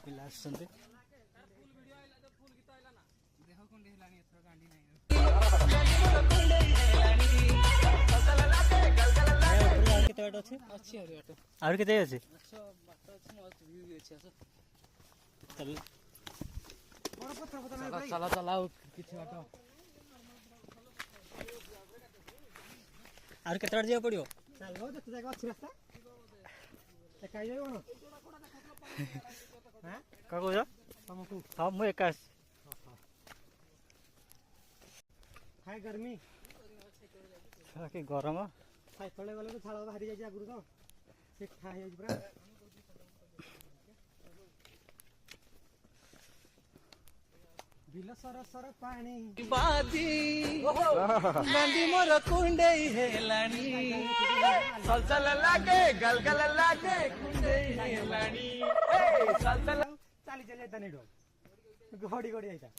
पिला आसुଛନ୍ତି आउर केते अछि चल चला चलाओ किछ बाटो आउर केते बाट जियो पड़ियो चलो जते जगह अछि रास्ता एकाई जाय कोन हां का कहू हमकु हां मु एकास हाय गर्मी के गरम साइकल गले तो छाल बाहरी जाय आगुर तो से खा हे पुरा बिल सर सर पानी बादी नंदी मोर कुंडई हेलानी चल चल लागे गलगल लागे कुंडई हेलानी चल चल चाली चले तनी डो गोडी गोडी आइता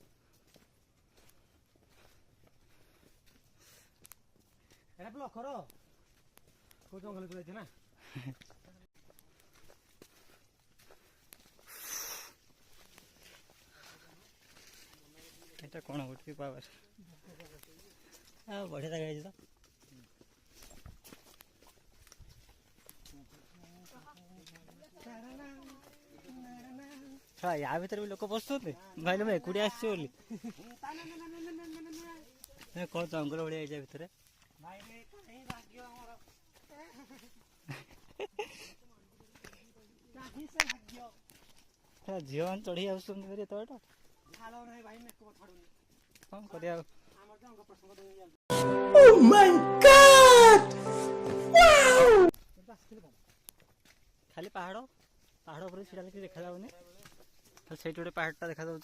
एरा ब्लॉक करो को जंगल को जाइते ना এটা কোন উঠি পাওয়ার बढ़िया जगह है तो या भीतर भी लोक बसुते भाई मैं एकुड़ी आसी बोली कौन जंगल बढ़िया है भीतर झील मैंने चढ़ी आस कौन कर खाली पहाड़ पहाड़ ऊपर सीढ़ा कि देखा जाऊनी से गोटे पहाड़टा देखा जाऊँ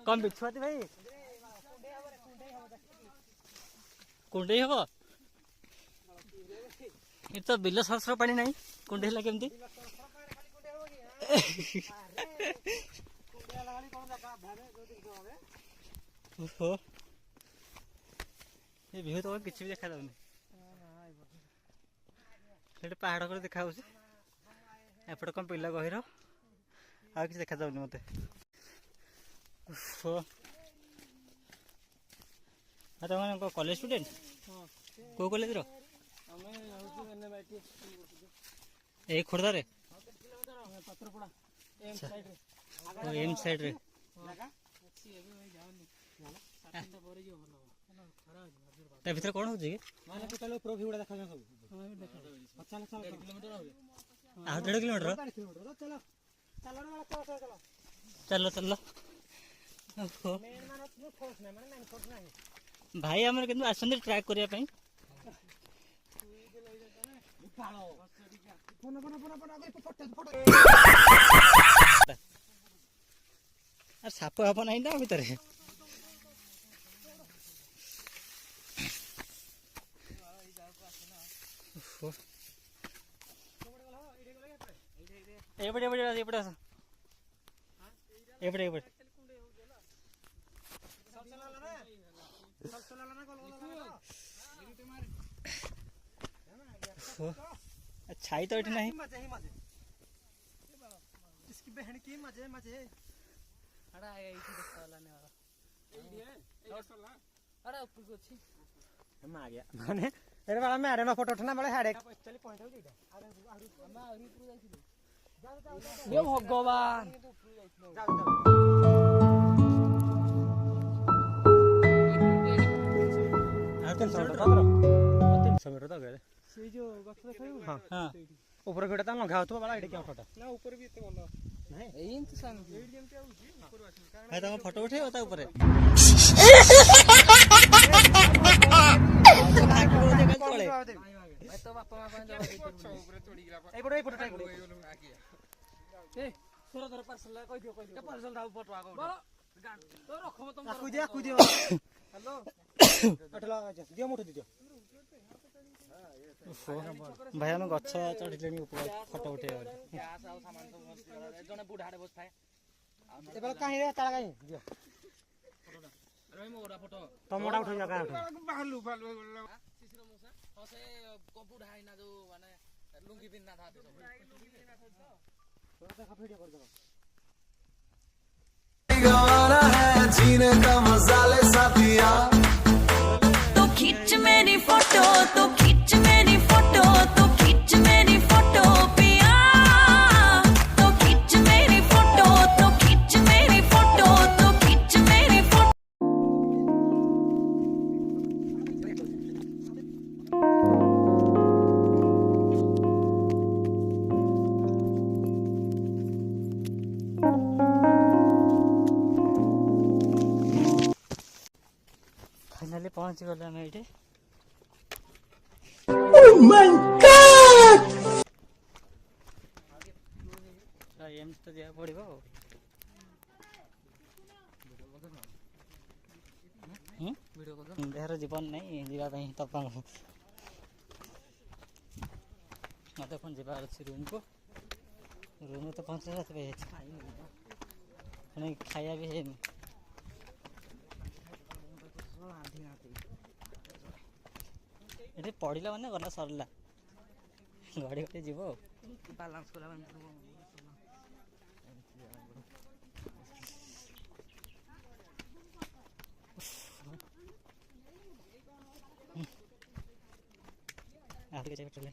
कम बिछुआती भाई कुंडई हम ये तो बिल सहस्र पानी नहीं कुंडे है केमती ये व्यू तो किसी भी देखा जाऊनी पहाड़ को देखा एपटे कौन पिला गहिर आ कि देखा जाऊनी मत तुम कॉलेज स्टूडेंट को कॉलेज रो ए खोर्धा रे एम साइड रे ता भीतर कोन हो जे माने टोटल प्रोफी उडा देखा सब अच्छा अच्छा 1.5 किलोमीटर हो आ 1.5 किलोमीटर चलो चलो चलो चलो मेन माने फोर्स नै माने मेन फोर्स नै भाई हमर केनु आसंदे ट्रैक करिया पई साप हाप ना ना भीतर छाई तो नहीं इसकी बहन की मजे मजे अड़ा आया इसी देखा वाला ने वाला अड़ा ऊपर को छी हम आ गया माने अरे वाला मैं अरे ना फोटो उठना बड़े हेड चली पॉइंट हो गई अरे हम आरी ऊपर जाई जाओ हे भगवान जाओ जाओ 300 मीटर तक गए से जो गछ देखायो हां हां ऊपर गेटा ता लंघा होतो बाला एडे क्या फोटो ना ऊपर भी एते बोल नहीं एइन तो सान एड जेमते आउची ऊपर वासन कारण है तम फोटो उठे होता ऊपर मैं तो बापा मां कोन जवा ऊपर चढ़ी गेला ए फोटो टाइप ए तोरा तोरा पार्सल कहि दियो पार्सल राउ फोटो आगो बोलो तो रखो तुम आकु दियो हेलो अठला दियो मुठ दियो भाई हम गछ चढ़िले ऊपर फोटो उठे गैस आ सामान सब जने बुढाडे बस थाए ए बेला काहे रे ताला काहे दियो रे मोरा फोटो तमोडा उठै जका उठै बालू बालू शिशिर मोसा से कपू ढाई ना जो माने लुंगी पिन ना था तो देखा वीडियो कर दो गवाना है जीने का मजा ले साथिया तो खींच मेरी फोटो तो खींच मेरी फोटो तो खींच मेरी फोटो पिया तो खींच मेरी फोटो तो खींच मेरी फोटो तो खींच मेरी फोटो फाइनली पहुंच गले आम ये एमती तो जा पड़ो देहर जीवन नहीं जावाई तपन मत पुणी जबार अच्छे रूम को रूम तो पहुँच पुणी खाया भी है ये पढ़ला मैंने गला सरला घड़ी घड़ी जीव बैलेंस करा आगे चाहिए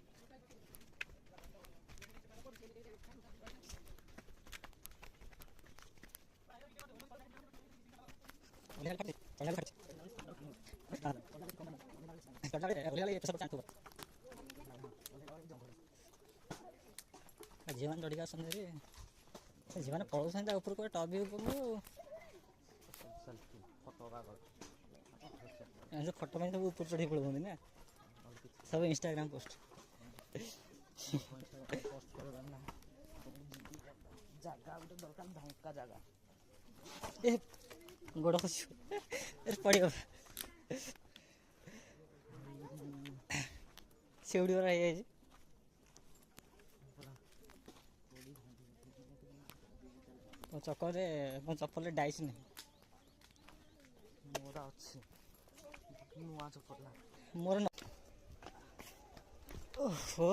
पेट्रोल जीवन डरिका जीवन पड़ोस ऊपर को टॉप भी फोटो में सब ऊपर चढ़ी पड़े ना सब इंस्टाग्राम पोस्ट जगह गोटे दरकार धंका जगह ए गोड़ खस पड़ो सेउड़ी वाला है चक्कर मो चप्पल डाइस नहीं मोरा अच्छी नुआ चपला मोर ओहो